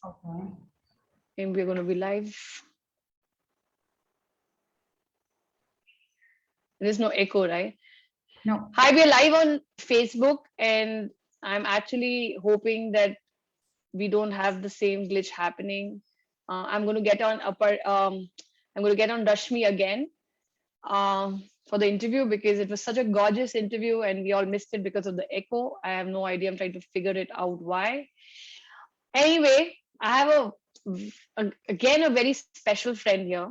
Okay. And we're going to be live. There's no echo, right? No. Hi, we're live on Facebook, and I'm actually hoping that we don't have the same glitch happening. I'm going to get on I'm going to get on Rashmi again for the interview because it was such a gorgeous interview, and we all missed it because of the echo. I have no idea. I'm trying to figure it out why. Anyway, I have again a very special friend here.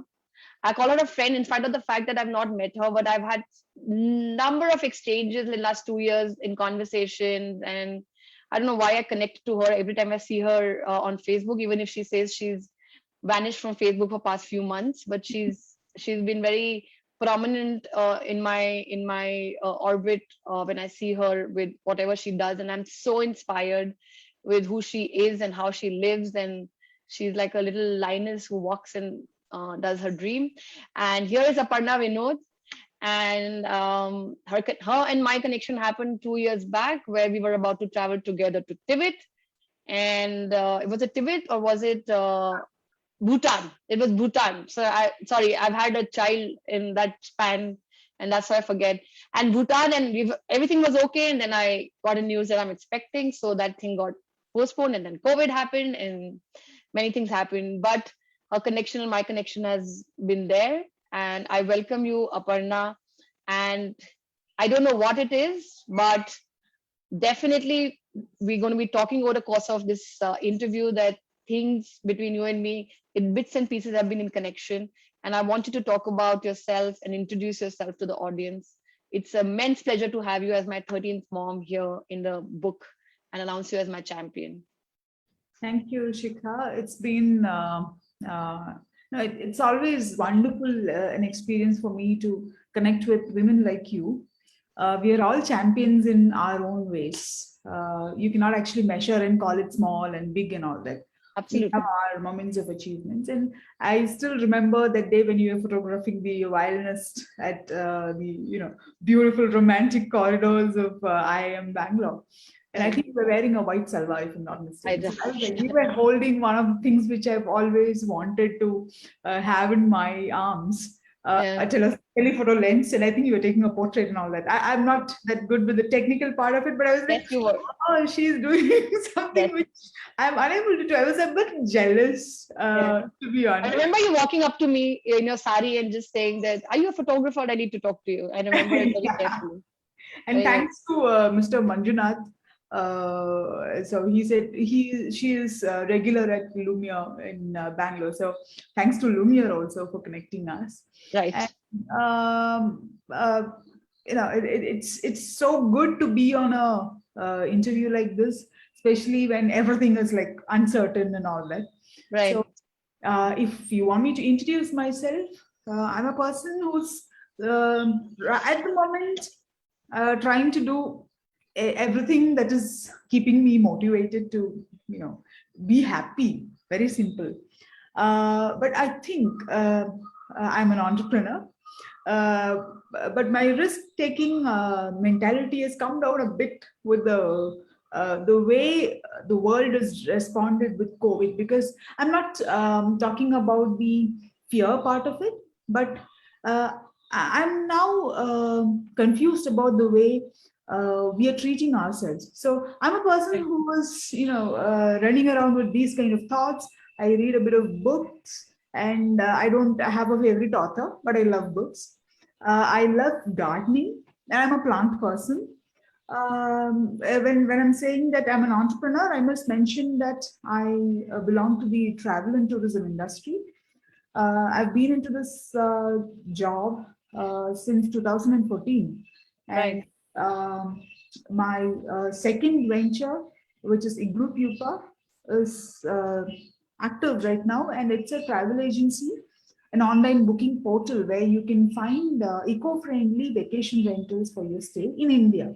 I call her a friend in spite of the fact that I've not met her, but I've had number of exchanges in the last 2 years in conversations, and I don't know why I connect to her every time I see her on Facebook, even if she says she's vanished from Facebook for past few months, but she's been very prominent in my orbit when I see her with whatever she does, and I'm so inspired with who she is and how she lives, and she's like a little lioness who walks and does her dream. And here is Aparna Vinod, and her and my connection happened 2 years back, where we were about to travel together to Tibet, and was it Tibet or was it Bhutan? It was Bhutan. So I've had a child in that span, and that's why I forget. And Bhutan, and everything was okay, and then I got a news that I'm expecting, so that thing got postponed, and then COVID happened, and many things happened. But her connection and my connection has been there, and I welcome you, Aparna. And I don't know what it is, but definitely we're going to be talking over the course of this interview that things between you and me in bits and pieces have been in connection, and I want you to talk about yourself and introduce yourself to the audience. It's an immense pleasure to have you as my 13th mom here in the book and announce you as my champion. Thank you, Shikha. It's been no, it's always wonderful an experience for me to connect with women like you. We are all champions in our own ways. You cannot actually measure and call it small and big and all that. We have Absolutely. our moments of achievements, and I still remember that day when you were photographing the violinist at the beautiful romantic corridors of IIM Bangalore. And I Right. think you were wearing a white salwar, if I'm not I mistaken. do. So I was like, you were holding one of the things which I've always wanted to have in my arms, Yeah. a telephoto lens. And I think you were taking a portrait and all that. I'm not that good with the technical part of it, but I was Yes, like, you were. oh, she's doing something Yes. which I'm unable to do. I was a bit jealous, Yeah. to be I honest. remember you walking up to me in your sari and just saying that, "Are you a photographer? I need to talk to you." I remember it very Yeah. carefully. And Very well. thanks to Mr. Manjunath. So he said she is regular at Lumia in Bangalore. So thanks to Lumia also for connecting us. And Right. um, uh, it's so good to be on a interview like this, especially when everything is like uncertain and all that. Right. So if you want me to introduce myself, I'm a person who's at the moment trying to do everything that is keeping me motivated to be happy. Very simple. But I think I'm an entrepreneur, uh, but my risk taking mentality has come down a bit with the way the world has responded with COVID, because I'm not talking about the fear part of it, but uh, I'm now confused about the way we are treating ourselves. So I'm a person Right. who was, running around with these kind of thoughts. I read a bit of books, and I don't have a favorite author, but I love books. I love gardening, and I'm a plant person. When I'm saying that I'm an entrepreneur, I must mention that I belong to the travel and tourism industry. I've been into this job since 2014, Right. and my second venture, which is Igloopupa, is active right now, and it's a travel agency, an online booking portal where you can find eco-friendly vacation rentals for your stay in India.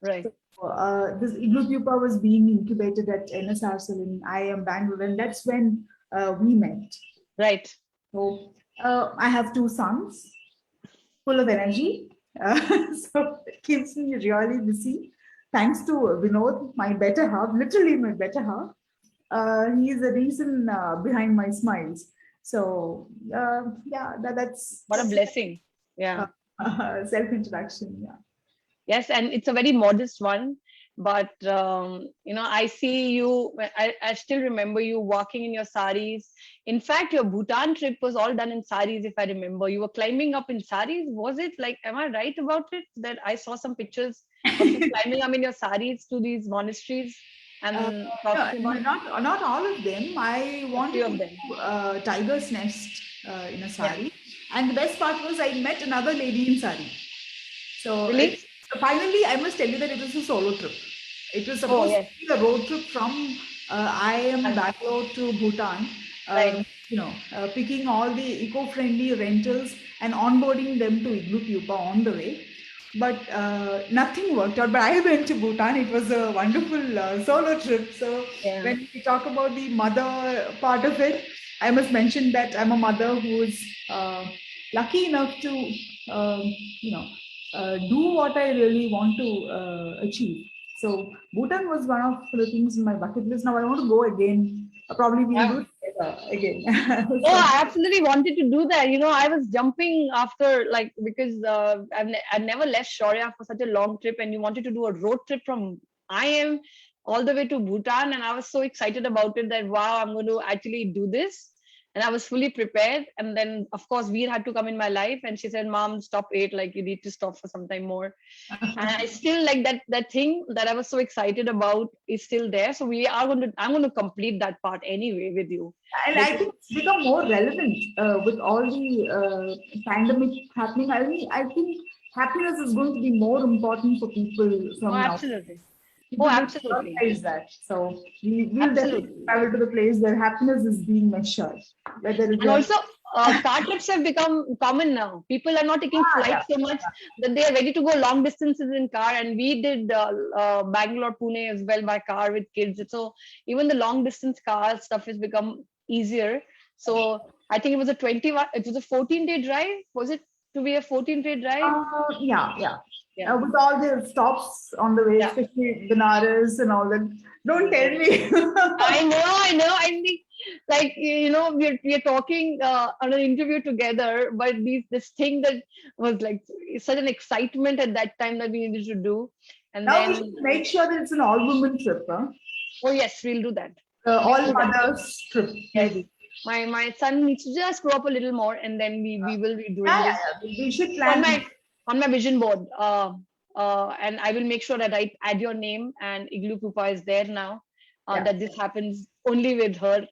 Right. So, this Igloopupa was being incubated at NSRCL in IIM Bangalore, and that's when we met. Right. So I have two sons, full of energy. So it keeps me really busy. Thanks to Vinod, my better half, literally my better half. he is the reason behind my smiles. So yeah, What a that's blessing. Yeah. self introduction. Yeah. Yes, and it's a very modest one. But I see you. I still remember you walking in your saris. In fact, your Bhutan trip was all done in saris, if I remember. You were climbing up in saris. Was it like? Am I right about it? That I saw some pictures of you climbing up in your saris to these monasteries Uh, and no, talking about not all of them. I a few wanted to of them. do tiger's nest in a Yeah. sari, and the best part was I met another lady in sari. So Really? finally, I must tell you that it was a solo trip. It was Oh supposed to yes. be a road trip from I am And Bangalore to Bhutan. right. Picking all the eco-friendly rentals and onboarding them to Igloopupa on the way. But nothing worked out. But I went to Bhutan. It was a wonderful solo trip. So Yeah. when we talk about the mother part of it, I must mention that I'm a mother who is lucky enough to, um, you know, do what I really want to achieve. So Bhutan was one of the things in my bucket list. Now I want to go again. Probably we'll do Yeah. it together again. Oh, So I absolutely wanted to do that. I was jumping after like because I've never left Shaurya for such a long trip, and you wanted to do a road trip from IM all the way to Bhutan, and I was so excited about it that wow, I'm going to actually do this, and I was fully prepared. And then of course Veer had to come in my life, and she said, "Mom, stop it. Like you need to stop for some time more." And I still like that thing that I was so excited about is still there. So I'm going to complete that part anyway with you and I because think it's become more relevant with all the pandemic happening. I think happiness is going to be more important for people oh, from now. absolutely. Oh, People will absolutely. realize that. So we will definitely Absolutely. travel to the place where happiness is being measured. Whether And you're also, car trips have become common now. People are not taking yeah, flights so much that they are ready to go long distances in car. And we did Bangalore, Pune as well by car with kids. So even the long distance car stuff has become easier. So I think it was it was a 14-day drive. Was it to be a 14-day drive? yeah. Yeah. With all the stops on the way, Yeah. especially Benares and all that. Don't tell me. I know. I think, like we're talking on an interview together, but this thing that was like such an excitement at that time that we needed to do, and Now we should then make sure that it's an all-woman trip. Huh? oh yes, we'll do that. We'll All do that. mothers trip, Yes, maybe. my son needs to just grow up a little more, and then we will be doing Yeah, this yeah, yeah. We should on plan. my vision board. And I will make sure that I add your name and Igloopupa is there now. Yeah. That this happens only with her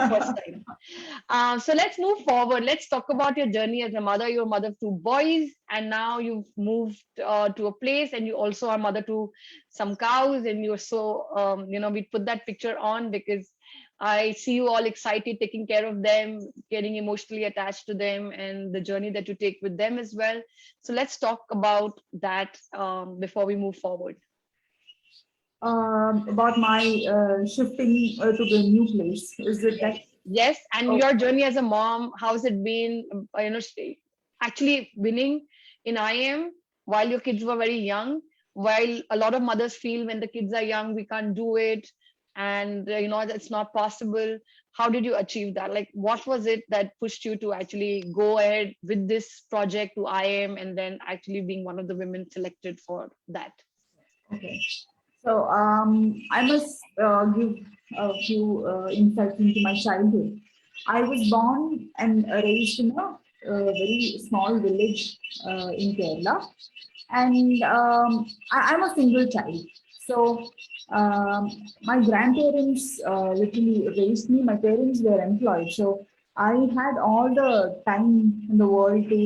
first time. So let's move forward. Let's talk about your journey as a mother. You're a mother of two boys, and now you've moved to a place, and you also are mother to some cows. And you're so, we put that picture on because I see you all excited, taking care of them, getting emotionally attached to them, and the journey that you take with them as well. So let's talk about that before we move forward. About my shifting to the new place. Is it Yes, that? yes, and Oh, your journey as a mom, how's it been? Actually winning in IM while your kids were very young. While a lot of mothers feel when the kids are young, we can't do it, and that's not possible. How did you achieve that? Like, what was it that pushed you to actually go ahead with this project to IM and then actually being one of the women selected for that? okay. So I must give a few insights into my childhood. I was born and raised in a very small village in Kerala, and I'm a single child. So my grandparents literally raised me. My parents were employed, so I had all the time in the world to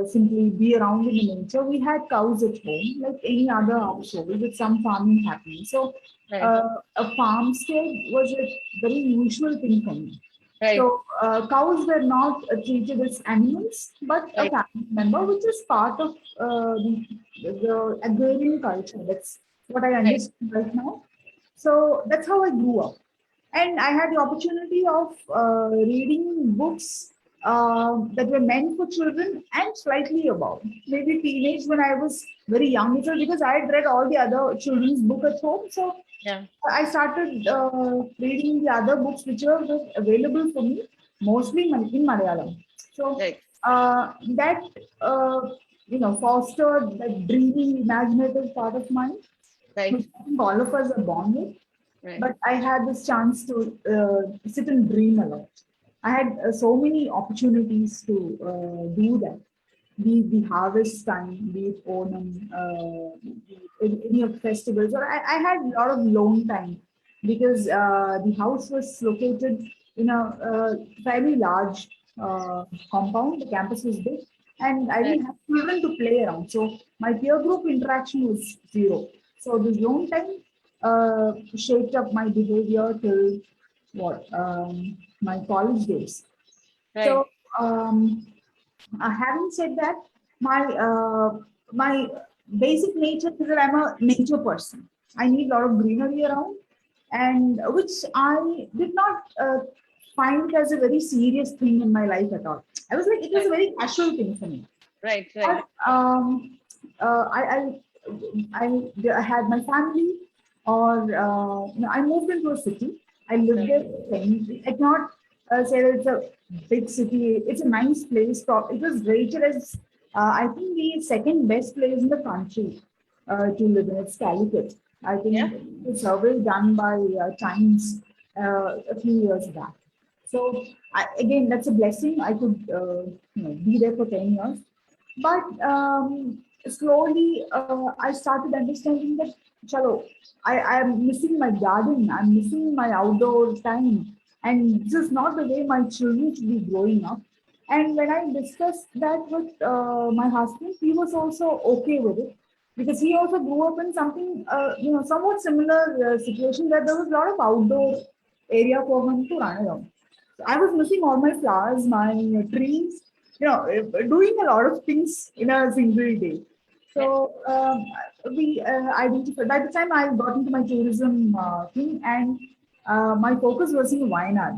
simply be around in the nature. We had cows at home, like any other household, with some farming happening. So Right, a farmstead was a very usual thing for me. right, So cows were not treated as animals, but a right, family member, which is part of the agrarian culture. That's what I right, understand right now. So that's how I grew up, and I had the opportunity of reading books that were meant for children and slightly above. Maybe teenage when I was very young. It was because I had read all the other children's book at home. So Yeah. I started reading the other books which were available for me, mostly in Malayalam. So Right. that fostered that dreamy, imaginative part of mine, which Right. I think all of us are born with. Right. But I had this chance to sit and dream a lot. I had so many opportunities to do that. Be it the harvest time, be it Onam, be it any of the festivals, or I had a lot of alone time because the house was located in a fairly large compound. The campus was big, and I Right. didn't have children to play around. So my peer group interaction was zero. So the alone time shaped up my behavior till what my college days. Right. So having said that, my basic nature is that I'm a nature person. I need a lot of greenery around, and which I did not find it as a very serious thing in my life at all. I was like, it was a Right. very casual thing for me. Right. Right. But uh, I, I, I had my family, or I moved into a city. I lived Right. there for 10 years. I cannot say that it's a big city. It's a nice place. It was rated as, I think, the second best place in the country to live in. It's Calicut. I Yeah. think the survey done by Times a few years back. So again, that's a blessing. I could be there for 10 years. But slowly, I started understanding that, chalo, I am missing my garden, I'm missing my outdoor time. And this is not the way my children should be growing up. And when I discussed that with my husband, he was also okay with it because he also grew up in something, somewhat similar situation where there was a lot of outdoor area for him to run around. I was missing all my flowers, my trees, doing a lot of things in a single day. Yeah. So we identified. By the time I got into my tourism thing, and my focus was in Wayanad.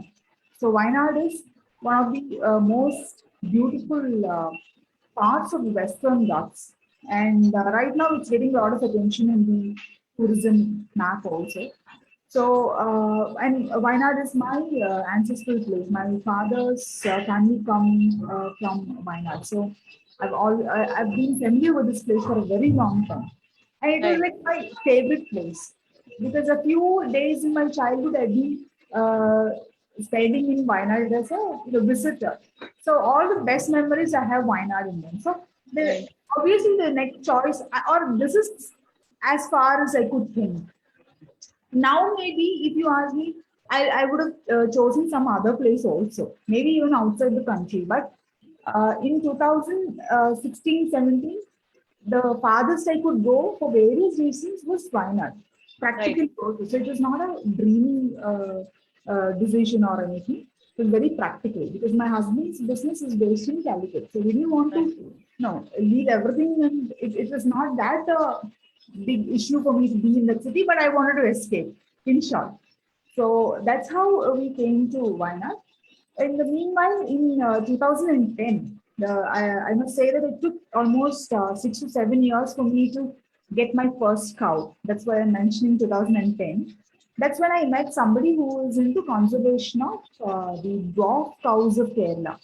So Wayanad is one of the most beautiful parts of the Western Ghats, and right now it's getting a lot of attention in the tourism map also. So, and Wayanad is my ancestral place. My father's family come from Wayanad. So, I've been familiar with this place for a very long time, and it was Right. like my favorite place because a few days in my childhood I've been spending in Wayanad as a visitor. So, all the best memories I have Wayanad in them. So, Right. obviously the next choice, or this is as far as I could think. Now, maybe if you ask me, I would have chosen some other place also, maybe even outside the country. But in 2016, 17, the farthest I could go for various reasons was Wayanad. Right. Practical also. So it was not a dreamy decision or anything. It was very practical because my husband's business is based in Calicut. So we didn't want Right. to leave everything, and it was not that big issue for me to be in that city, but I wanted to escape, in short. So that's how we came to Wayanad. In the meanwhile, in 2010, I must say that it took almost 6 to 7 years for me to get my first cow. That's why I'm mentioning 2010. That's when I met somebody who is into conservation of the dwarf cows of Kerala.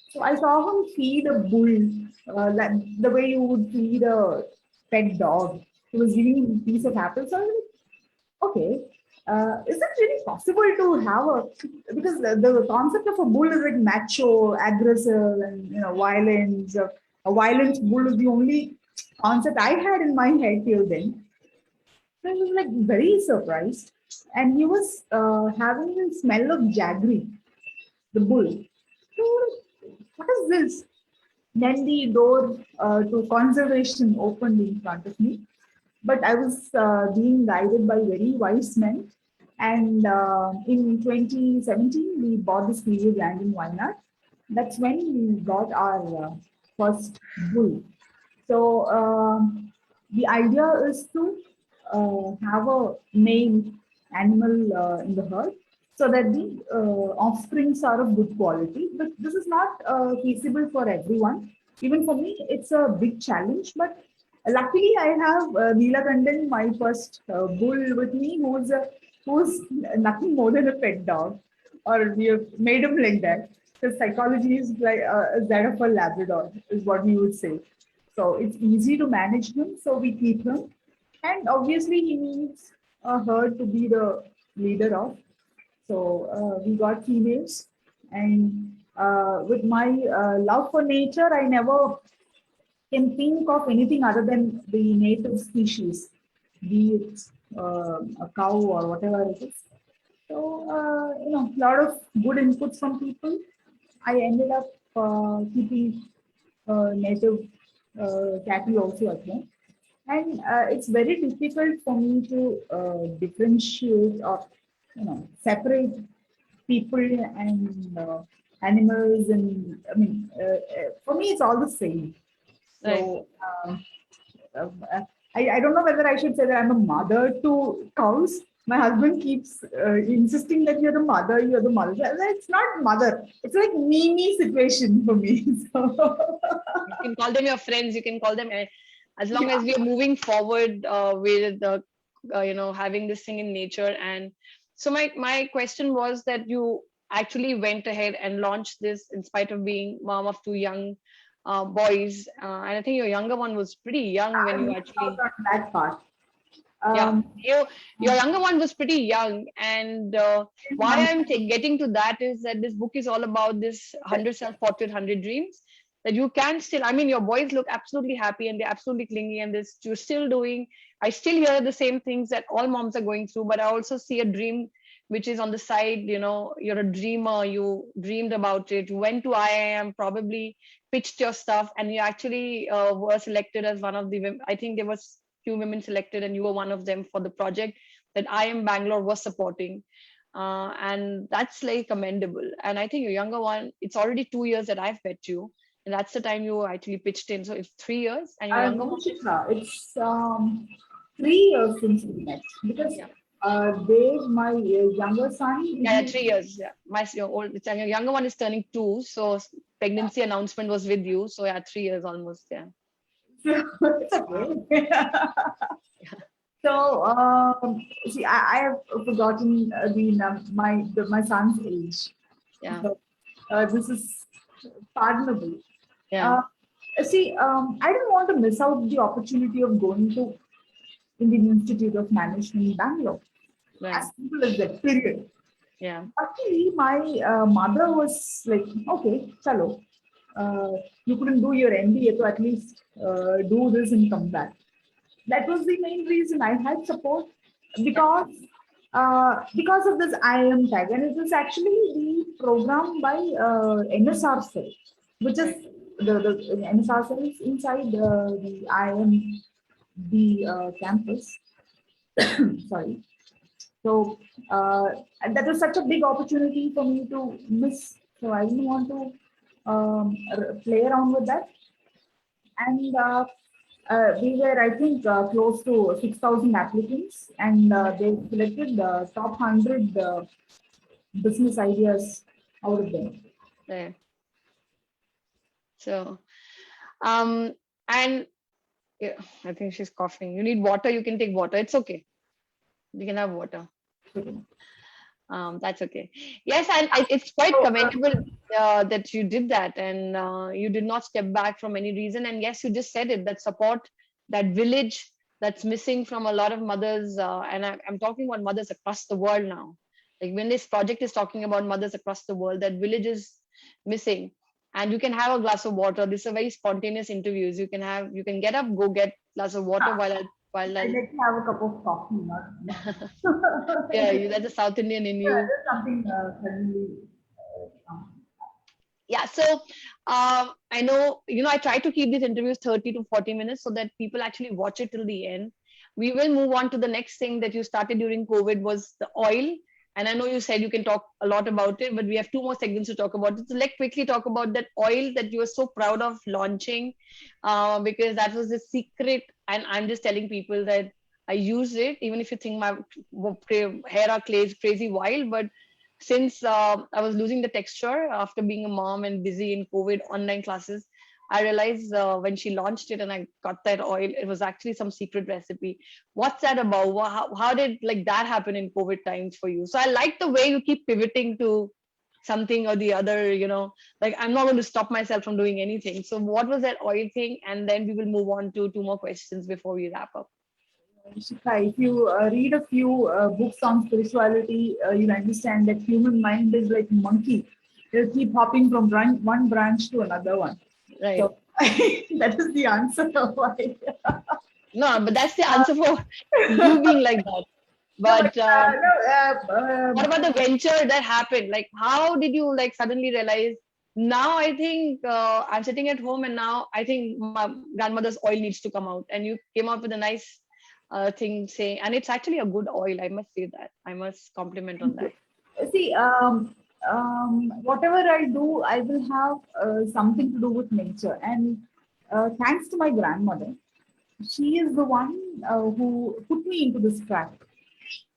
So I saw him feed a bull, like the way you would feed a pet dog. He was giving him a piece of apple. So I was like, okay, is it really possible to have a, because the concept of a bull is like macho, aggressive, and violence. A violent bull is the only concept I had in my head till then. So I was like very surprised, and he was having the smell of jaggery, the bull. So what is this? Then the door to conservation opened in front of me. But I was being guided by very wise men. And in 2017, we bought this piece of land in Wayanad. That's when we got our first bull. So the idea is to have a male animal in the herd. so that the offsprings are of good quality. But this is not feasible for everyone. Even for me, it's a big challenge. But luckily, I have Neelakandan, my first bull, with me, who's nothing more than a pet dog, or we have made him like that. His psychology is like that of a Labrador, is what we would say. So it's easy to manage him. So we keep him, and obviously he needs a herd to be the leader of. So we got females, and with my love for nature, I never can think of anything other than the native species, be it a cow or whatever it is. So a lot of good inputs from people. I ended up keeping native cattle also at home, and it's very difficult for me to differentiate or separate people and animals. And I mean, for me, it's all the same. Right. So uh, I don't know whether I should say that I'm a mother to cows. My husband keeps insisting that you're the mother, you're the mother. Well, it's not mother. It's like me situation for me. So You can call them your friends. You can call them as long yeah. as we are moving forward with the having this thing in nature. And so my question was that you actually went ahead and launched this in spite of being mom of two young boys, and I think your younger one was pretty young when I you missed out actually. on that part. Yeah, Um, your younger one was pretty young, and why um, I'm getting to that is that this book is all about this 100 self-portrait, 100 dreams. That you can still, I mean, your boys look absolutely happy and they're absolutely clingy, and this you're still doing. I still hear the same things that all moms are going through, but I also see a dream which is on the side. You're a dreamer. You dreamed about it. You went to IIM, probably pitched your stuff, and you actually were selected as one of the women. I think there was few women selected, and you were one of them for the project that I am Bangalore was supporting. And that's like commendable. And I think your younger one, it's already 2 years that I've met you. And that's the time you actually pitched in. So it's 3 years, and your younger one is. It's 3 years since we met, because Yeah. Dave, my younger son, Yeah, 3 years. Yeah. Your younger one is turning 2. So pregnancy announcement was with you. So yeah, 3 years almost. Yeah. it's Wow. okay. So see, I have forgotten my son's age. Yeah. So this is pardonable. Yeah. Uh, See, I didn't want to miss out the opportunity of going to Indian Institute of Management in Bangalore. Right. As simple as that, period. Yeah. Actually, my mother was like, okay, chalo, you couldn't do your MBA, so at least do this and come back. That was the main reason I had support, Yeah. because of this IIM tag, and it was actually the program by NSR cell, which is Right. the NSR cell is inside the IIM, the campus. Sorry. So and that was such a big opportunity for me to miss. So I didn't want to play around with that. And we were, I think, close to 6,000 applicants, and they selected the top 100 business ideas out of them. Right. So, um, and yeah, I think she's coughing. You need water, you can take water. It's okay. You can have water. That's okay. Yes, and it's quite So, commendable that you did that, and you did not step back from any reason. And yes, you just said it, that support, that village that's missing from a lot of mothers. And I'm talking about mothers across the world now. Like when this project is talking about mothers across the world, that village is missing. And you can have a glass of water. This is a very spontaneous interviews. You can get up, go get glass of water while I I'll. like to have a cup of coffee, not. Yeah, that's a South Indian in Yeah, you. there's something suddenly. Yeah, so I know, I try to keep these interviews 30 to 40 minutes so that people actually watch it till the end. We will move on to the next thing that you started during COVID was the oil. And I know you said you can talk a lot about it, but we have two more segments to talk about it. So let's quickly talk about that oil that you were so proud of launching, because that was the secret. And I'm just telling people that I use it, even if you think my hair are crazy wild, but since I was losing the texture after being a mom and busy in COVID online classes, I realized when she launched it and I got that oil, it was actually some secret recipe. What's that about? How did like that happen in COVID times for you? So I like the way you keep pivoting to something or the other, like I'm not going to stop myself from doing anything. So what was that oil thing? And then we will move on to two more questions before we wrap up. Shikha, if you read a few books on spirituality, you'll understand that human mind is like a monkey. It'll keep hopping from one branch to another one. Right. So that is the answer why. No, but that's the answer for you being like that. No, but But what about the venture that happened? Like, how did you like suddenly realize? Now I think I'm sitting at home, and now I think my grandmother's oil needs to come out. And you came out with a nice thing saying, and it's actually a good oil. I must say that. I must compliment on that. see, whatever I do, I will have something to do with nature. And thanks to my grandmother, she is the one who put me into this track.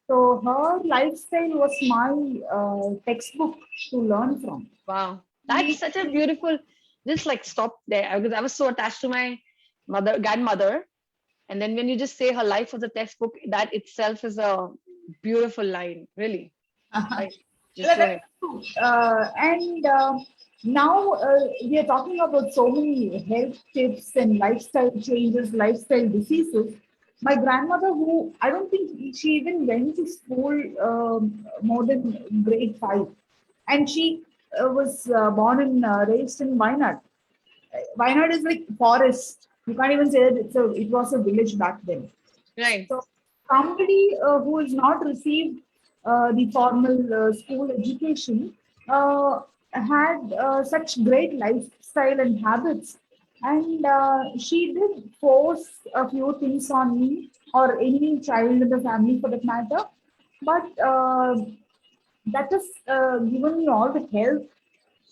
So her lifestyle was my textbook to learn from. Wow, that's such a beautiful. Just like stop there because I was so attached to my grandmother, and then when you just say her life was a textbook, that itself is a beautiful line, really. Right. Just go ahead. That's true. And now we are talking about so many health tips and lifestyle changes, lifestyle diseases. My grandmother, who I don't think she even went to school more than grade 5, and she was born and raised in Wayanad. Wayanad is like forest. You can't even say that it was a village back then. Right. So somebody who has not received the formal school education had such great lifestyle and habits, and she did force a few things on me or any child in the family for that matter. But that has given me all the health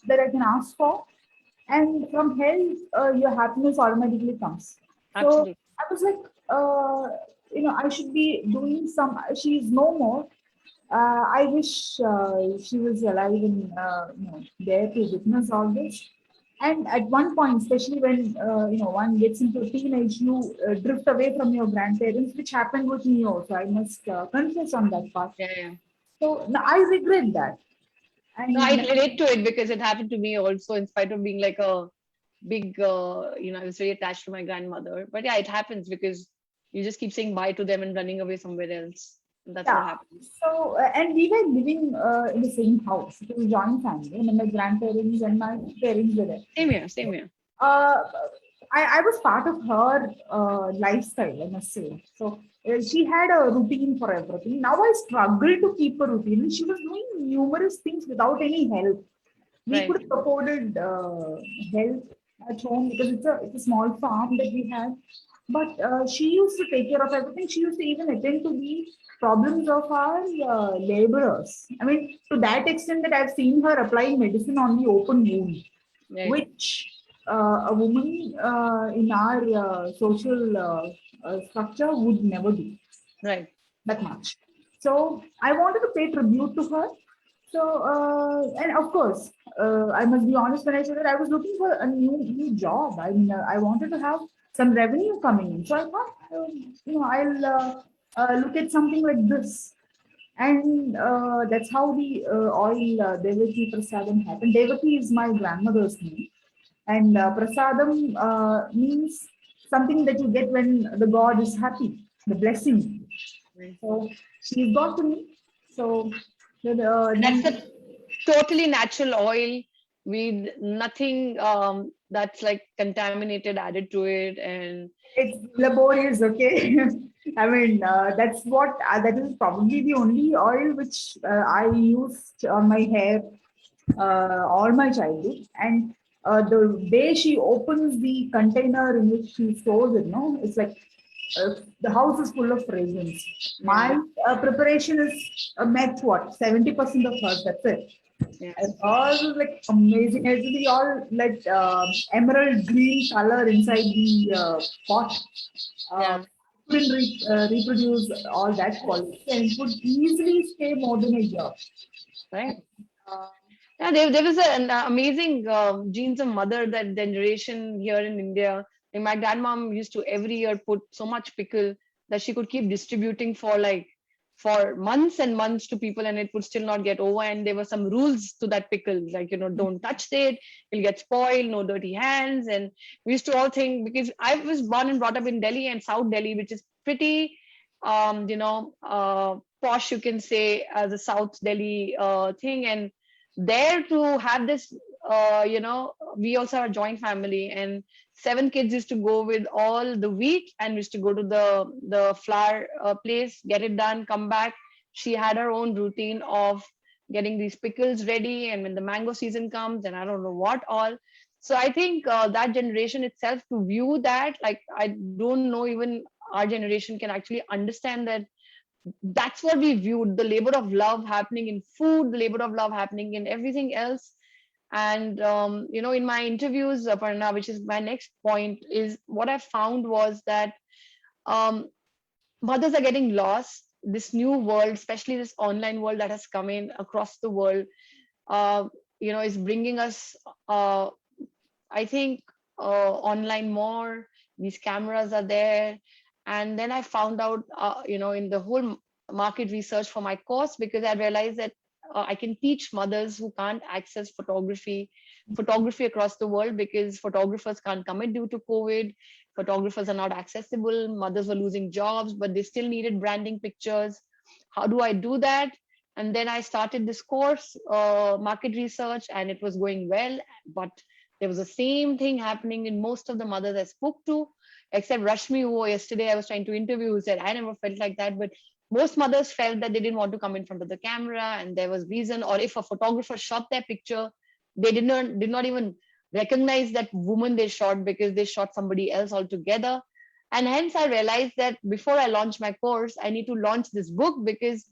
that I can ask for, and from health, your happiness automatically comes. So Absolutely. I was like, I should be doing some. She's no more. I wish she was alive and there to witness all this. And at one point, especially when one gets into teenage, you drift away from your grandparents, which happened with me also. I must confess on that part. Yeah, yeah. So no, I regret that. No, I And relate to it because it happened to me also. In spite of being like a big, I was very attached to my grandmother. But yeah, it happens because you just keep saying bye to them and running away somewhere else. And that's what yeah, happens. so and we were living in the same house. It was a joint family, and my grandparents and my parents were there. Same here. Same here. Uh, I was part of her lifestyle, I must say. So she had a routine for everything. Now I struggle to keep a routine, and she was doing numerous things without any help. We Right. could have afforded help at home because it's a small farm that we had. But she used to take care of everything. She used to even attend to the problems of our laborers. I mean, to that extent that I've seen her applying medicine on the open wound, Right. which a woman in our social structure would never do Right. that much. So I wanted to pay tribute to her. So and of course, I must be honest when I said that I was looking for a new job. I mean, I wanted to have some revenue coming in. So I thought, I'll look at something like this. And that's how the oil Devaki Prasadam happened. Devaki is my grandmother's name, and Prasadam means something that you get when the God is happy, the blessing. Right. So she got to me. So And that's then a totally natural oil with nothing that's like contaminated added to it. And it's laborious, okay? I mean, that is probably the only oil which I used on my hair all my childhood. And the way she opens the container in which she stores it, no, it's like the house is full of fragrance. yeah, My preparation is met what 70% of hers. That's it. yeah, And hers is like amazing. It will be all like emerald green color inside the pot. Uh, yeah. couldn't reproduce all that quality, and it would easily stay more than a year. right? Yeah, there was an amazing genes of mother that generation here in India. And my grandmom used to every year put so much pickle that she could keep distributing for months and months to people, and it would still not get over. And there were some rules to that pickle, like, don't touch it, it'll get spoiled, no dirty hands. And we used to all think, because I was born and brought up in Delhi and South Delhi, which is pretty posh, you can say, as a South Delhi thing. And there to have this, we also have a joint family, and 7 kids used to go with all the wheat, and we used to go to the flour place, get it done, come back. She had her own routine of getting these pickles ready, and when the mango season comes, and I don't know what all. So I think that generation itself, to view that, like, I don't know, even our generation can actually understand that that's what we viewed, the labor of love happening in food, the labor of love happening in everything else. And in my interviews, Aparna, which is my next point, is what I found was that um, mothers are getting lost. This new world, especially this online world that has come in across the world, uh, is bringing us, I think, online more. These cameras are there. And then I found out, in the whole market research for my course, because I realized that I can teach mothers who can't access photography across the world, because photographers can't commit due to COVID. Photographers are not accessible. Mothers were losing jobs, but they still needed branding pictures. How do I do that? And then I started this course, market research, and it was going well. But there was the same thing happening in most of the mothers I spoke to, except Rashmi, who yesterday I was trying to interview, who said, I never felt like that. But most mothers felt that they didn't want to come in front of the camera, and there was reason. Or if a photographer shot their picture, they did not even recognize that woman they shot, because they shot somebody else altogether. And hence I realized that before I launch my course, I need to launch this book, because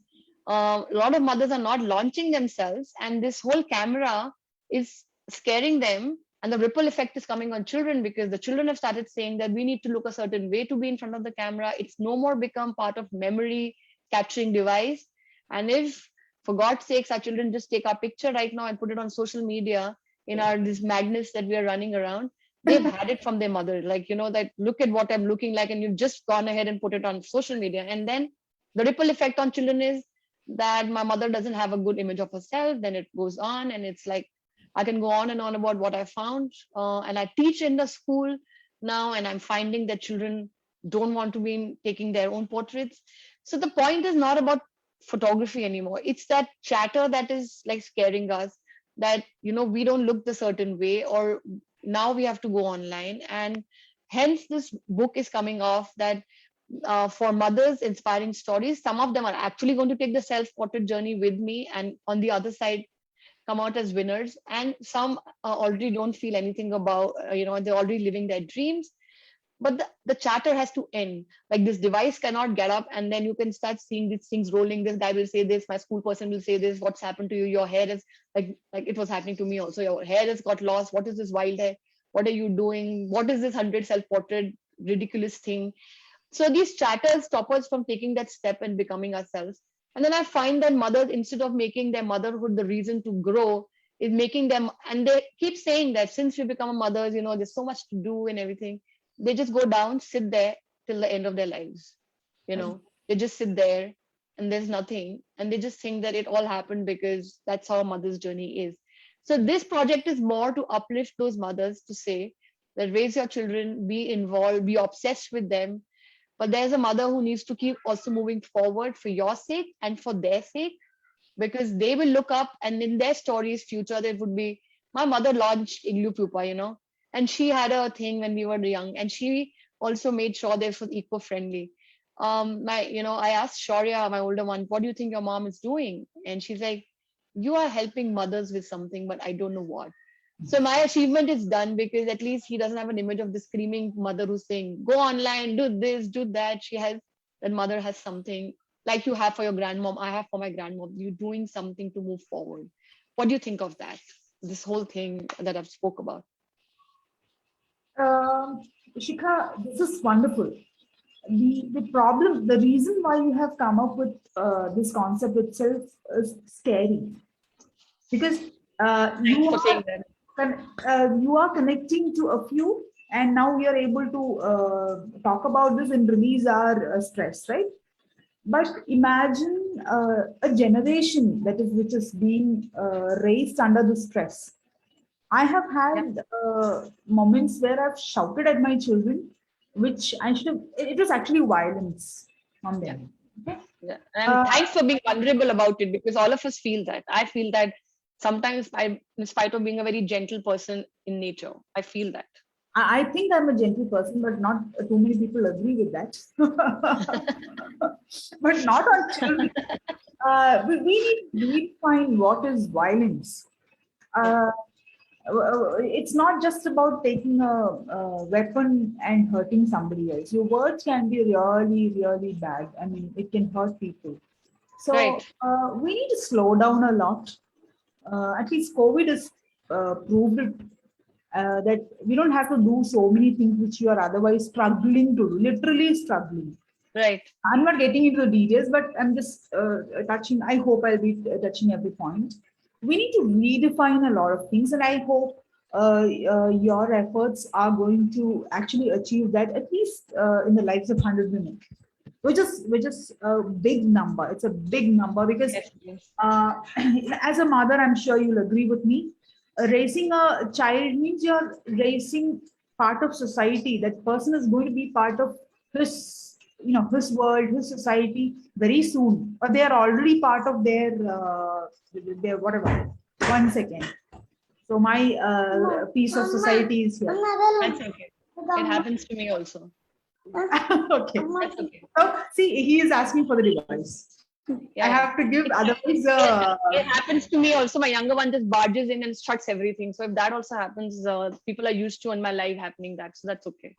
a lot of mothers are not launching themselves, and this whole camera is scaring them, and the ripple effect is coming on children, because the children have started saying that we need to look a certain way to be in front of the camera. It's no more become part of memory capturing device. And if, for God's sakes, our children just take our picture right now and put it on social media in our this madness that we are running around, they've had it from their mother, like, that look at what I'm looking like, and you've just gone ahead and put it on social media. And then the ripple effect on children is that my mother doesn't have a good image of herself. Then it goes on, and it's like, I can go on and on about what I found. And I teach in the school now, and I'm finding that children don't want to be taking their own portraits. So the point is not about photography anymore. It's that chatter that is like scaring us, that, we don't look the certain way, or now we have to go online. And hence this book is coming off, that for mothers, inspiring stories. Some of them are actually going to take the self-portrait journey with me, and on the other side, come out as winners. And some already don't feel anything about, they're already living their dreams. But the chatter has to end. Like, this device cannot get up, and then you can start seeing these things rolling. This guy will say this, my school person will say this, what's happened to you? Your hair is like it was happening to me also. Your hair has got lost. What is this wild hair? What are you doing? What is this 100 self-portrait ridiculous thing? So these chatters stop us from taking that step and becoming ourselves. And then I find that mothers, instead of making their motherhood the reason to grow, is making them, and they keep saying that since we become mothers, there's so much to do and everything. They just go down, sit there till the end of their lives. They just sit there, and there's nothing. And they just think that it all happened because that's how a mother's journey is. So this project is more to uplift those mothers, to say that raise your children, be involved, be obsessed with them. But there's a mother who needs to keep also moving forward for your sake and for their sake, because they will look up, and in their stories future, there would be, my mother launched Igloopupa, and she had a thing when we were young, and she also made sure this was eco-friendly. I asked Shaurya, my older one, what do you think your mom is doing? And she's like, you are helping mothers with something, but I don't know what. So my achievement is done, because at least he doesn't have an image of the screaming mother who's saying, go online, do this, do that. That mother has something like you have for your grandmom. I have for my grandmom. You're doing something to move forward. What do you think of that? This whole thing that I've spoke about. Shikha, this is wonderful. The problem, the reason why you have come up with this concept itself is scary. because Thanks for saying that. you are connecting to a few, and now we are able to talk about this and release our stress, right? But imagine a generation that is which is being raised under the stress. I have had moments where I've shouted at my children, which I should have. It was actually violence on Yeah. them. Okay? Yeah. And thanks for being vulnerable about it, because all of us feel that. I feel that sometimes, in spite of being a very gentle person in nature, I feel that. I think I'm a gentle person, but not too many people agree with that. But not on children. We need to redefine what is violence. Yeah. It's not just about taking a weapon and hurting somebody else. Your words can be really, really bad. I mean, it can hurt people. So Right. we need to slow down a lot. At least COVID has proved it, that we don't have to do so many things which you are otherwise struggling to do, literally struggling. Right. I'm not getting into the details, but I'm just touching. I hope I'll be touching every point. We need to redefine a lot of things, and I hope your efforts are going to actually achieve that, at least in the lives of 100 women, which is a big number. It's a big number because Yes. Yes. as a mother, I'm sure you'll agree with me. Raising a child means you're raising part of society. That person is going to be part of his, his world, his society very soon, or they are already part of their whatever. 1 second. So my piece of society is here. That's okay. It happens to me also. Okay. That's okay. So see, he is asking for the device. I Yeah. have to give, otherwise. It happens to me also. My younger one just barges in and shuts everything. So if that also happens, people are used to in my life happening that. So that's okay.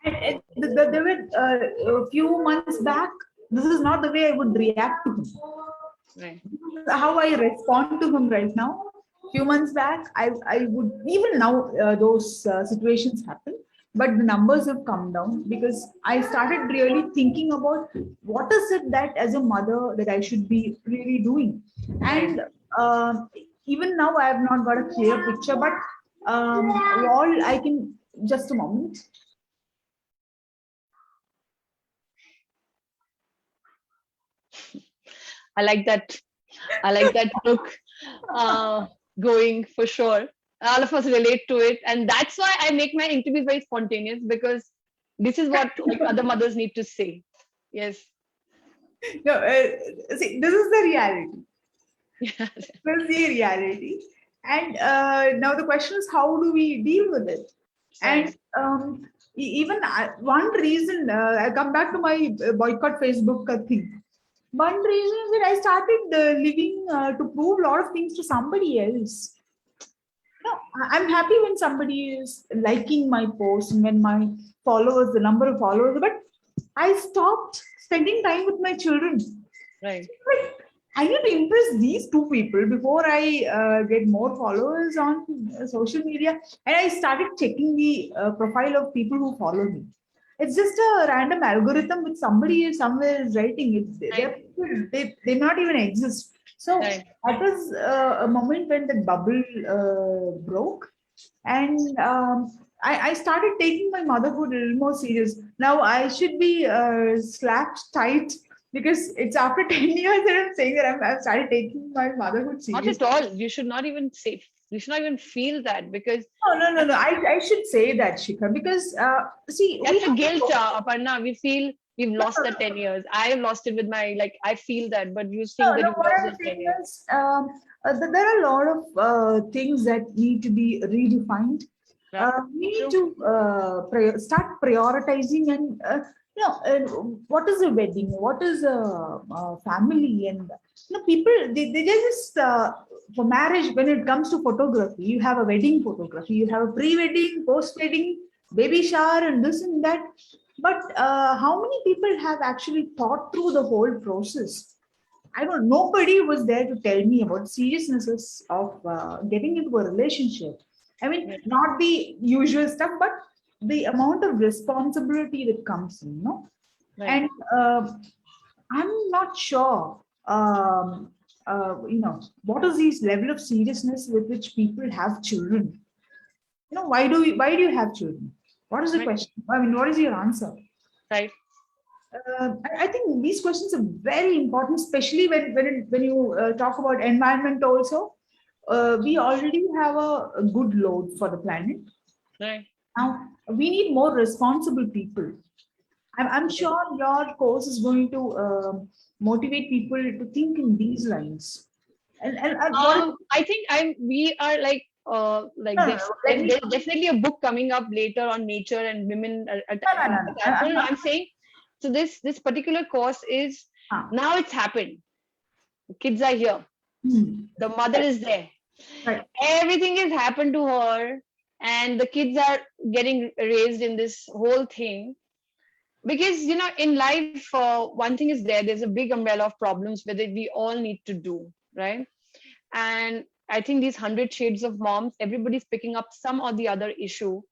There were a few months back. This is not the way I would react to him. Right. How I respond to him right now. Few months back, I would, even now those situations happen, but the numbers have come down because I started really thinking about what is it that as a mother that I should be really doing, and even now I have not got a clear picture, but all I can, just a moment. I like that. I like that look going for sure. All of us relate to it. And that's why I make my interviews very spontaneous, because this is what like other mothers need to say. Yes. No, see, this is the reality. Yeah. This is the reality. And now the question is, how do we deal with it? And Right. even one reason, I come back to my boycott Facebook thing. One reason is that I started living to prove a lot of things to somebody else. No, I'm happy when somebody is liking my post and when my followers, the number of followers, but I stopped spending time with my children. Right. But I need to impress these two people before I get more followers on social media. And I started checking the profile of people who follow me. It's just a random algorithm which somebody somewhere is writing. Right. They not even exist. So Right. that was a moment when the bubble broke, and I started taking my motherhood a little more serious. Now I should be slapped tight because it's after 10 years that I'm saying that I've started taking my motherhood Not serious. at all. You should not even say, you should not even feel that, because No. I should say that, Shikha, because see, we that's a have guilt, to. Aparna. We feel we've No, lost no, that 10 years. I have lost it with my, like, I feel that, but you no, think that no. you've What lost I'm that 10 saying years. is, there are a lot of things that need to be redefined. Right? We need True. to start prioritizing, and what is a wedding, what is a family, and people they just for marriage, when it comes to photography, you have a wedding photography, you have a pre-wedding, post-wedding, baby shower, and this and that. But how many people have actually thought through the whole process? I don't. Nobody was there to tell me about seriousness of getting into a relationship. I mean, Right. not the usual stuff, but the amount of responsibility that comes in. Right. And I'm not sure. what is this level of seriousness with which people have children? Why do you have children? What is the Right. question? I mean, what is your answer? Right. I think these questions are very important, especially when you talk about environment also. We already have a good load for the planet. Right. Now, we need more responsible people. I'm Right. sure your course is going to motivate people to think in these lines. And what is, I think we are like no, no, no, let me, there's definitely a book coming up later on nature and women no, no, no, no. I'm attachment. not, I'm saying, so this particular course is, ah, now it's happened. Kids are here. hmm, The mother is there. right. Everything has happened to her, and the kids are getting raised in this whole thing. Because in life, one thing is there's a big umbrella of problems where we all need to do, right? And I think these 100 shades of moms, everybody's picking up some or the other issue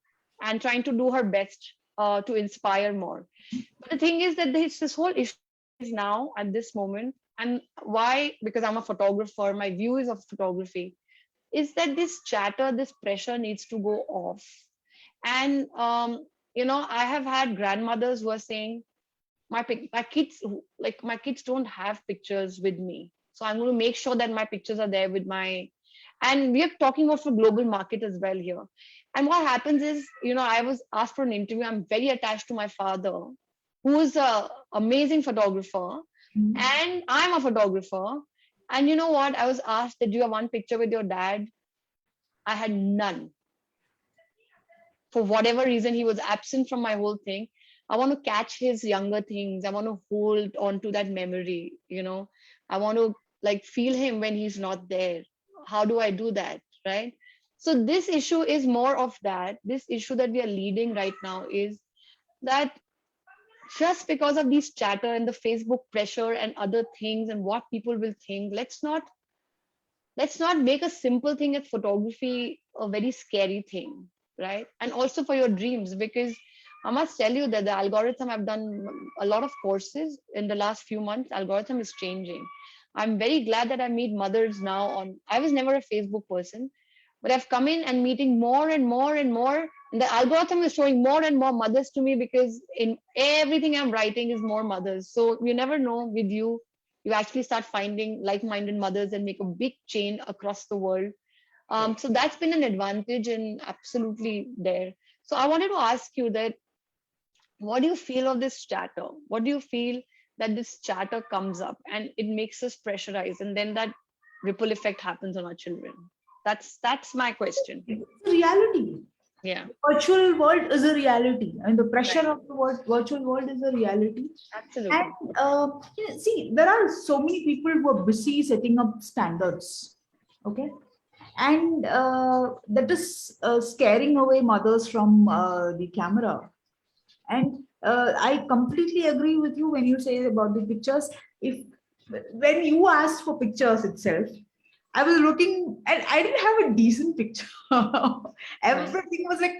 and trying to do her best to inspire more. But the thing is that this whole issue is now at this moment. And why? Because I'm a photographer, my view is of photography, is that this chatter, this pressure needs to go off. And I have had grandmothers who are saying, my kids, my kids don't have pictures with me, so I'm going to make sure that my pictures are there with my. And we are talking about for global market as well here. And what happens is, I was asked for an interview. I'm very attached to my father, who is a amazing photographer, Hmm. and I'm a photographer. And you know what, I was asked that, do you have one picture with your dad? I had none. For whatever reason, he was absent from my whole thing. I want to catch his younger things. I want to hold on to that memory. I want to feel him when he's not there. How do I do that? Right. So this issue is more of that. This issue that we are leading right now is that, just because of these chatter and the Facebook pressure and other things and what people will think, let's not make a simple thing at photography a very scary thing, right? And also for your dreams, because I must tell you that the algorithm, I've done a lot of courses in the last few months, algorithm is changing. I'm very glad that I meet mothers now on. I was never a Facebook person, but I've come in and meeting more and more and more, and the algorithm is showing more and more mothers to me, because in everything I'm writing is more mothers. So you never know, with you actually start finding like-minded mothers and make a big chain across the world. So that's been an advantage and absolutely there. So I wanted to ask you that, what do you feel of this chatter? What do you feel that this chatter comes up and it makes us pressurize, and then that ripple effect happens on our children? That's my question. It's a reality. Yeah. Virtual world is a reality. I mean, the Right. pressure of the virtual world is a reality. And Absolutely. see, there are so many people who are busy setting up standards. Okay. And that is scaring away mothers from the camera. And I completely agree with you when you say about the pictures. If when you asked for pictures itself, I was looking and I didn't have a decent picture. Right. Everything was like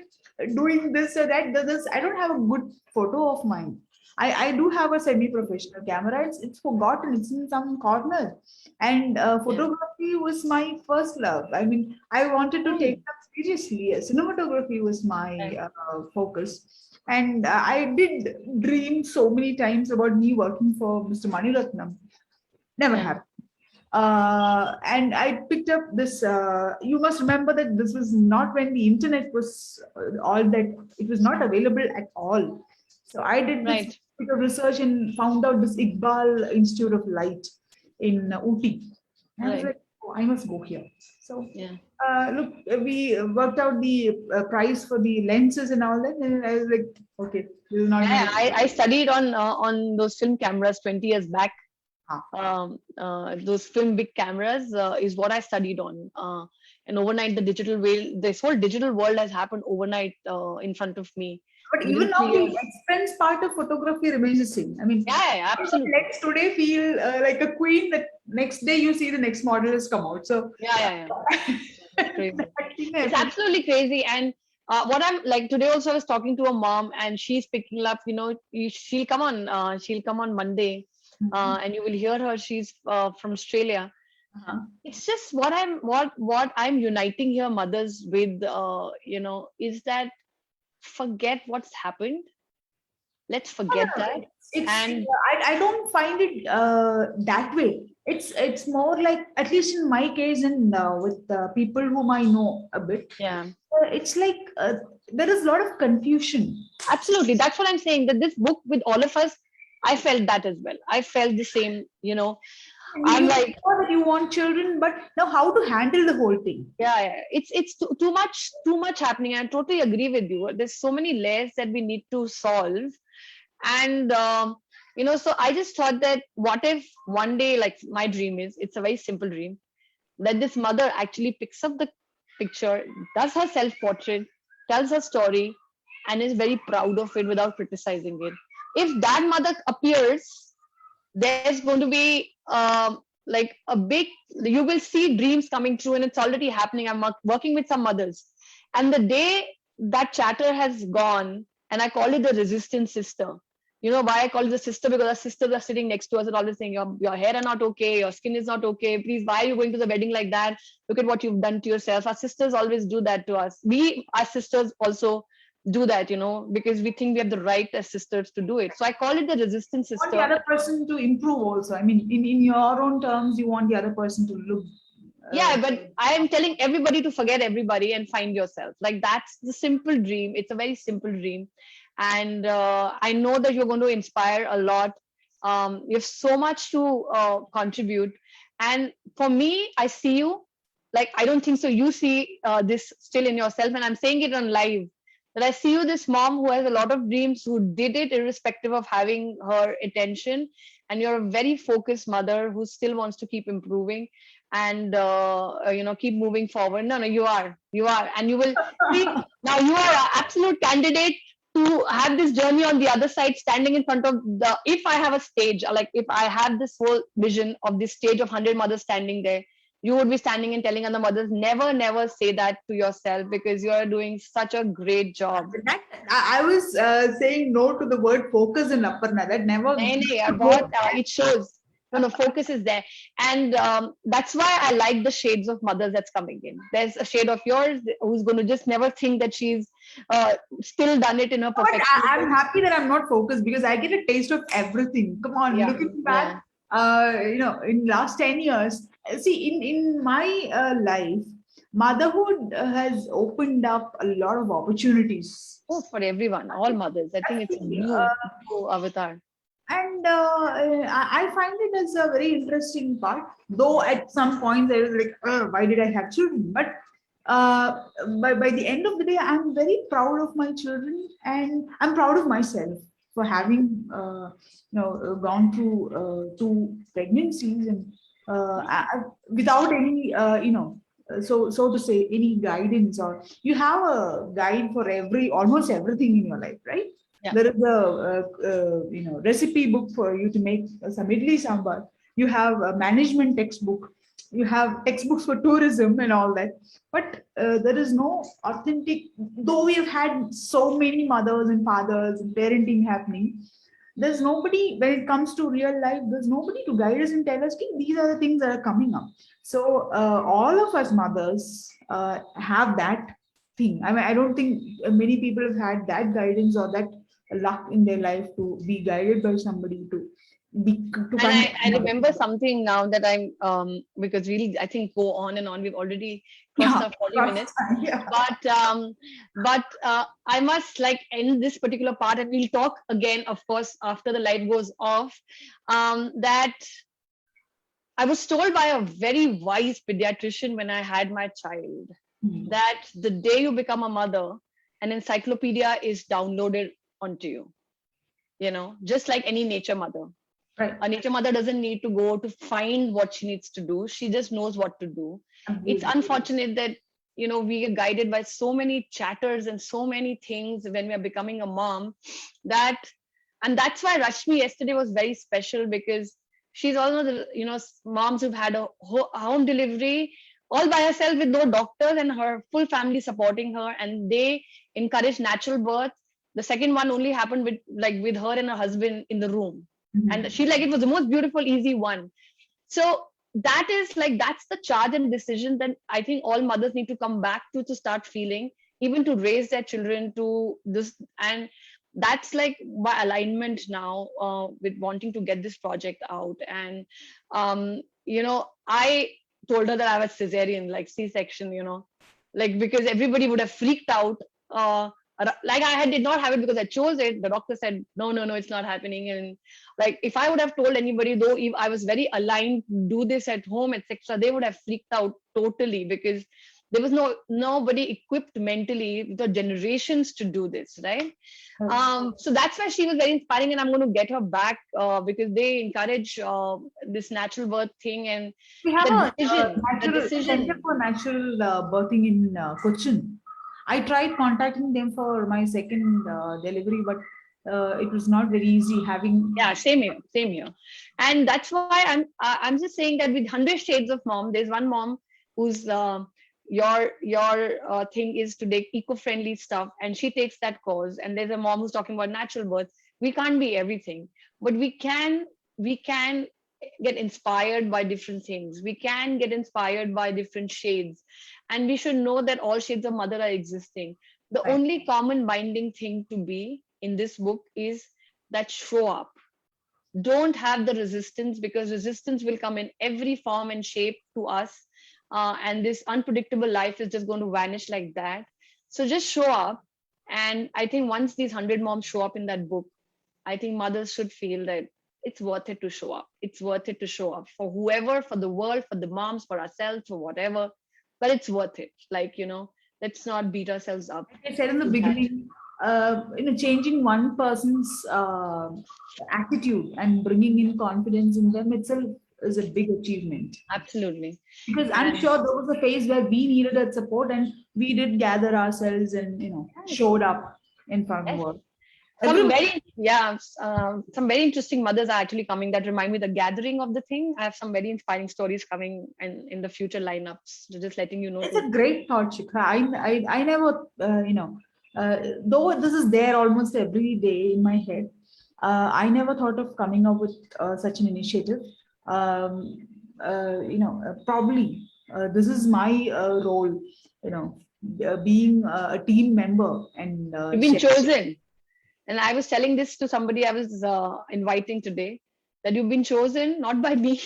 doing this or that. This. I don't have a good photo of mine. I do have a semi-professional camera. It's forgotten. It's in some corner. And Yeah. photography was my first love. I mean, I wanted to take Hmm. that seriously. Cinematography was my Right. focus. And I did dream so many times about me working for Mr. Maniratnam. Never Yeah. happened. And I picked up this. You must remember that this was not when the internet was all that, it was not available at all. So I did this Right. bit of research and found out this Iqbal Institute of Light in Ooty. And I was Right. like, oh, I must go here. So Yeah. look, we worked out the price for the lenses and all that, and I was like, okay, this is not going Yeah. to. I studied on those film cameras 20 years back. Those film big cameras is what I studied on. And overnight, the digital world, this whole digital world has happened overnight in front of me. But Within even now, 3 years. the expense part of photography remains the same. I mean, Yeah, yeah, absolutely. let's today feel like a queen. That next day you see the next model has come out. So Yeah, yeah, yeah. It's crazy. that thing It's happens. absolutely crazy. And what I'm like today also, I was talking to a mom, and she's picking up. She'll come on. She'll come on Monday, Mhm. and you will hear her. She's from Australia, Uh-huh. It's just what I'm uniting here mothers with, is that forget what's happened. Let's No, forget no, that. it's And I don't find it that way. It's more like, at least in my case, and with people whom I know a bit, yeah, it's like there is a lot of confusion. absolutely. That's what I'm saying. That this book with all of us, I felt that as well. I felt the same. And I'm you like, know that you want children, but now how to handle the whole thing? yeah, it's too much happening. I totally agree with you. There's so many layers that we need to solve. And so I just thought that what if one day, like my dream is, it's a very simple dream, that this mother actually picks up the picture, does her self portrait, tells her story, and is very proud of it without criticizing it. If that mother appears, there's going to be like a big, you will see dreams coming true, and it's already happening. I'm working with some mothers, and the day that chatter has gone, and I call it the resistance sister. You know why I call it the sister? Because our sisters are sitting next to us and always saying, your hair are not okay, your skin is not okay, please, why are you going to the wedding like that? Look at what you've done to yourself. Our sisters always do that to us. We, our sisters, also do that, because we think we have the right as sisters to do it. So I call it the resistance Want the sister. other person to improve also. I mean, in your own terms, you want the other person to look. Yeah, but I am telling everybody to forget everybody and find yourself. Like, that's the simple dream. It's a very simple dream. And I know that you're going to inspire a lot. You have so much to contribute. And for me, I see you. Like, I don't think so. You see this still in yourself. And I'm saying it on live, that I see you, this mom who has a lot of dreams, who did it irrespective of having her attention. And you're a very focused mother who still wants to keep improving and keep moving forward. No, you are, and you will see. Now you are an absolute candidate to have this journey on the other side, standing in front of the, if I have a stage, like if I have this whole vision of this stage of 100 mothers standing there, you would be standing and telling other mothers, never say that to yourself, because you are doing such a great job. That, I was saying no to the word focus in Aparna. That never. नहीं नहीं यार बहुत it shows. No, focus is there. And that's why I like the shades of mothers that's coming in. There's a shade of yours who's going to just never think that she's still done it in her But perfection. I'm happy that I'm not focused, because I get a taste of everything. Come on, Yeah, looking yeah. back, in last 10 years, see, in my life, motherhood has opened up a lot of opportunities. Oh, for everyone, all mothers. I think it's a new avatar. And I find it as a very interesting part. Though at some points I was like, why did I have children? But by the end of the day, I'm very proud of my children, and I'm proud of myself for having gone through two pregnancies, and without any so to say, any guidance. Or you have a guide for almost everything in your life, right? Yeah. There is a recipe book for you to make some idli sambar. You have a management textbook. You have textbooks for tourism and all that. But there is no authentic. Though we have had so many mothers and fathers and parenting happening, there's nobody when it comes to real life. There's nobody to guide us and tell us, "Okay, these are the things that are coming up." So all of us mothers have that thing. I mean, I don't think many people have had that guidance or that luck in their life to be guided by somebody to be to And I remember something now that I'm because really I think go on and on. We've already crossed yeah, our 40 minutes. yeah. But I must like end this particular part, and we'll talk again, of course, after the light goes off. That I was told by a very wise pediatrician when I had my child Hmm. that the day you become a mother, an encyclopedia is downloaded onto you. Just like any nature mother. Right. A nature mother doesn't need to go to find what she needs to do. She just knows what to do. It's Absolutely. unfortunate that, we are guided by so many chatters and so many things when we are becoming a mom and that's why Rashmi yesterday was very special, because she's one of the, moms who've had a home delivery all by herself with no doctors and her full family supporting her, and they encourage natural birth. The second one only happened with her and her husband in the room. Mhm. And she, like, it was the most beautiful, easy one. So that is like, that's the charge and decision that I think all mothers need to come back to start feeling, even to raise their children to this. And that's like my alignment now, with wanting to get this project out. And I told her that I was cesarean, like C-section, like, because everybody would have freaked out. Like, I did not have it because I chose it. The doctor said, no, no, no, it's not happening. And like, if I would have told anybody, though, if I was very aligned to do this at home, etc., they would have freaked out totally, because there was nobody equipped mentally, the generations to do this, right? So that's why she was very inspiring, and I'm going to get her back, because they encourage this natural birth thing, and We have the a center decision. for natural birthing in Cochin. I tried contacting them for my second delivery, but it was not very easy having. Yeah, same here. And that's why I'm just saying that with 100 shades of mom, there's one mom who's your thing is to take eco-friendly stuff, and she takes that cause. And there's a mom who's talking about natural birth. We can't be everything, but we can get inspired by different things. We can get inspired by different shades, and we should know that all shades of mother are existing. The Right. only common binding thing to be in this book is that show up. Don't have the resistance, because resistance will come in every form and shape to us. And this unpredictable life is just going to vanish like that. So just show up. And I think once these 100 moms show up in that book, I think mothers should feel that it's worth it to show up. It's worth it to show up for whoever, for the world, for the moms, for ourselves, for whatever. But it's worth it. Like, let's not beat ourselves up. Like I said in the Is that beginning, changing one person's attitude and bringing in confidence in them itself is a big achievement. absolutely? Because I'm And sure there was a phase where we needed that support, and we did gather ourselves and showed up in front of yes, the world. some Everyone, very, yeah, some very interesting mothers are actually coming that remind me the gathering of the thing. I have some very inspiring stories coming in the future lineups. So just letting you know it's too. a great thought, Shikha. I never, though this is there almost every day in my head, I never thought of coming up with such an initiative. Probably this is my role, being a team member and You've been share. chosen. And I was telling this to somebody I was inviting today, that you've been chosen not by me,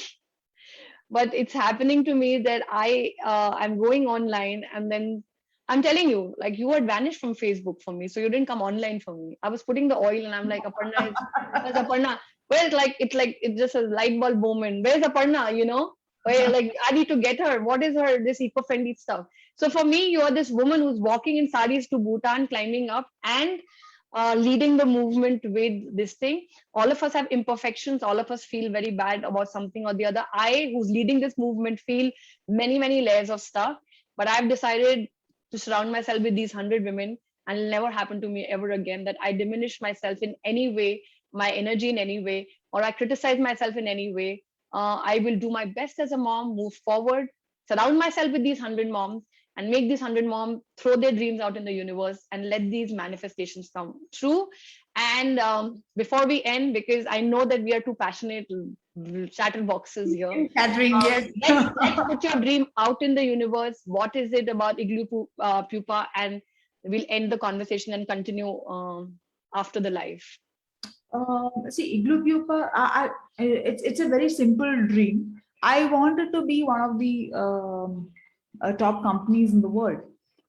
but it's happening to me that I'm going online, and then I'm telling you, like, you had vanished from Facebook for me, so you didn't come online for me. I was putting the oil, and I'm like, Aparna is, where's Aparna? Where's, like, it's just a light bulb moment. Where's Aparna? Where, like, I need to get her. What is her this eco-friendly stuff? So for me, you are this woman who's walking in saris to Bhutan, climbing up, and leading the movement with this thing. All of us have imperfections. All of us feel very bad about something or the other. I, who's leading this movement, feel many, many layers of stuff. But I've decided to surround myself with these 100 women, and it'll never happen to me ever again that I diminish myself in any way, my energy in any way, or I criticize myself in any way. I will do my best as a mom, move forward, surround myself with these 100 moms, and make these 100 moms throw their dreams out in the universe and let these manifestations come true. And before we end, because I know that we are too passionate chatterboxes here, Catherine, yes. let's put your dream out in the universe. What is it about Igloopupa? And we'll end the conversation and continue after the live. See, Igloopupa, it's a very simple dream. I wanted to be one of the top companies in the world.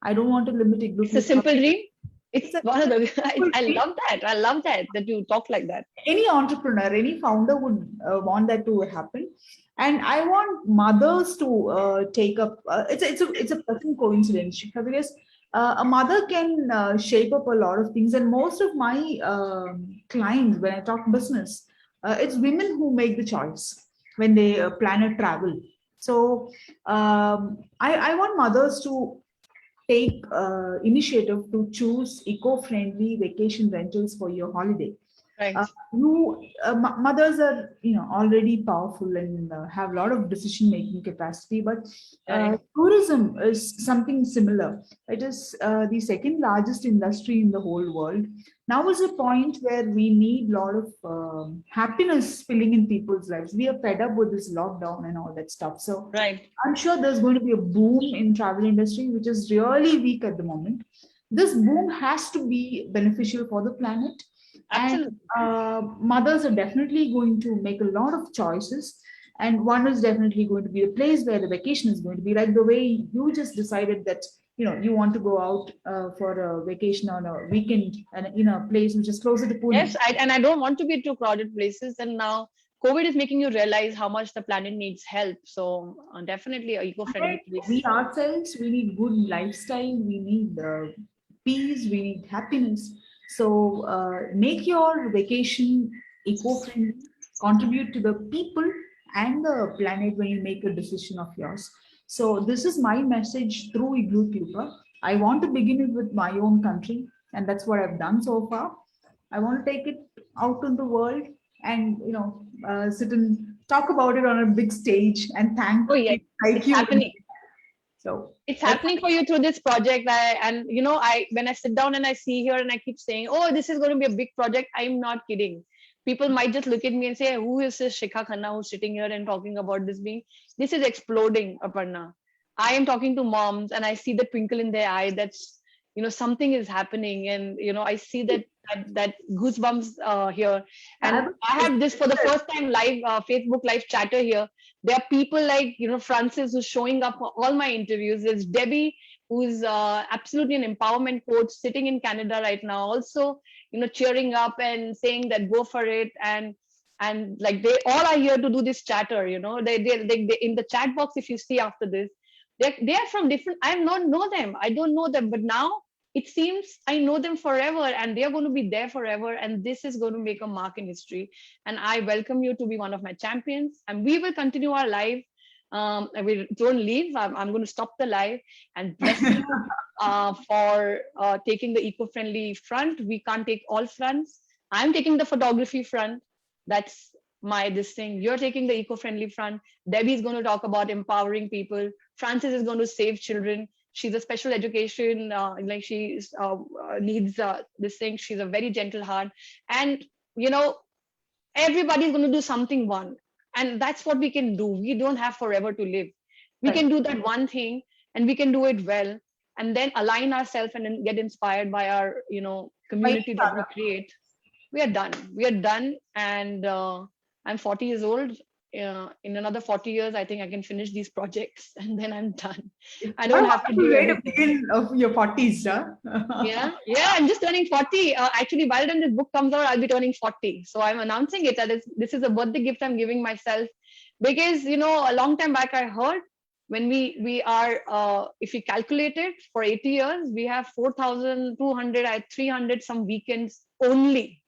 I don't want to limit It's a Igloopupa. simple dream. It's It's a one of the. simple I dream. love that. I love that you talk like that. Any entrepreneur, any founder would want that to happen. And I want mothers to take up. It's a pleasant coincidence, Shikha, because a mother can shape up a lot of things. And most of my clients, when I talk business, it's women who make the choice when they plan a travel. So I want mothers to take initiative to choose eco-friendly vacation rentals for your holiday. Right. Mothers are already powerful and have a lot of decision making capacity, but Right. tourism is something similar. It is the second largest industry in the whole world. Now is a point where we need a lot of happiness filling in people's lives. We are fed up with this lockdown and all that stuff. So Right. I'm sure there's going to be a boom in travel industry, which is really weak at the moment. This boom has to be beneficial for the planet, and Absolutely. mothers are definitely going to make a lot of choices. And one is definitely going to be the place where the vacation is going to be, like the way you just decided that you want to go out for a vacation on a weekend and in a place which is closer to Pune. Yes, and I don't want to be too crowded places. And now COVID is making you realize how much the planet needs help. So definitely a eco-friendly We place. ourselves, we need good lifestyle, we need peace, we need happiness. So make your vacation eco-friendly, contribute to the people and the planet when you make a decision of yours. So this is my message through Igloopupa. I want to begin it with my own country, and that's what I've done so far. I want to take it out in the world and sit and talk about it on a big stage and thank Oh yes, people like it's you. happening. So It's that's happening for you through this project. And I when I sit down and I see here and I keep saying, oh, this is going to be a big project. I'm not kidding. People might just look at me and say, who is this Shikha Khanna who's sitting here and talking about this is exploding, Aparna. I am talking to moms and I see the twinkle in their eye. That's, something is happening. And, I see that goosebumps here. I And I have this for the first time live, Facebook live chatter here. There are people like, Francis, who's showing up for all my interviews. There's Debbie, who's absolutely an empowerment coach sitting in Canada right now, also, cheering up and saying that go for it. And like they all are here to do this chatter, they in the chat box, if you see after this, they are from different, I don't know them. I don't know them, but now it seems I know them forever and they're going to be there forever. And this is going to make a mark in history. And I welcome you to be one of my champions. And we will continue our live. And we don't leave. I'm going to stop the live and bless you for taking the eco-friendly front. We can't take all fronts. I'm taking the photography front. That's this thing. You're taking the eco-friendly front. Debbie's going to talk about empowering people. Francis is going to save children. She's a special education, like she needs this thing. She's a very gentle heart. And, everybody's going to do something one. And that's what we can do. We don't have forever to live. We can do that one thing and we can do it well. And then align ourselves and then get inspired by our, community that we create. We are done. We are done. And I'm 40 years old. In another 40 years, I think I can finish these projects and then I'm done. I don't have to do way to everything. begin of your 40s, huh? Yeah, I'm just turning 40. Actually, by the time this book comes out, I'll be turning 40. So I'm announcing it that this is a birthday gift I'm giving myself. Because, a long time back I heard when we are, if we calculate it for 80 years, we have 4,200, 300 some weekends only.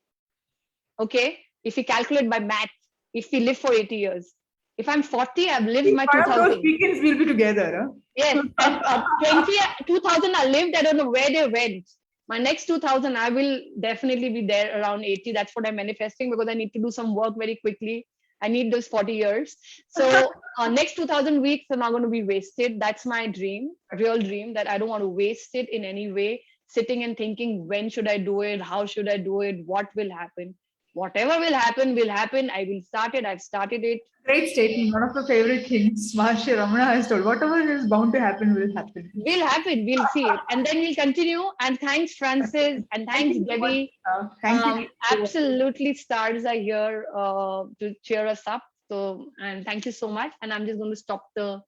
Okay? If we calculate by math, if we live for 80 years. If I'm 40, I've lived my Part of 2000. those weekends we'll be together, huh? Yes, and 2000 I lived, I don't know where they went. My next 2000, I will definitely be there around 80. That's what I'm manifesting because I need to do some work very quickly. I need those 40 years. So next 2000 weeks are not going to be wasted. That's my dream, real dream, that I don't want to waste it in any way. Sitting and thinking, when should I do it? How should I do it? What will happen? Whatever will happen, will happen. I will start it. I've started it. Great statement. One of the favorite things Maharshi Ramana has told. Whatever is bound to happen will happen. Will happen. We'll see it. And then we'll continue. And thanks, Francis. And thanks, Thank you so much. Debbie. Thank you. Absolutely, stars are here to cheer us up. So, and thank you so much. And I'm just going to stop the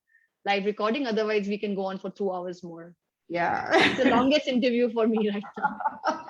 live recording. Otherwise, we can go on for 2 hours more. Yeah. It's the longest interview for me right now.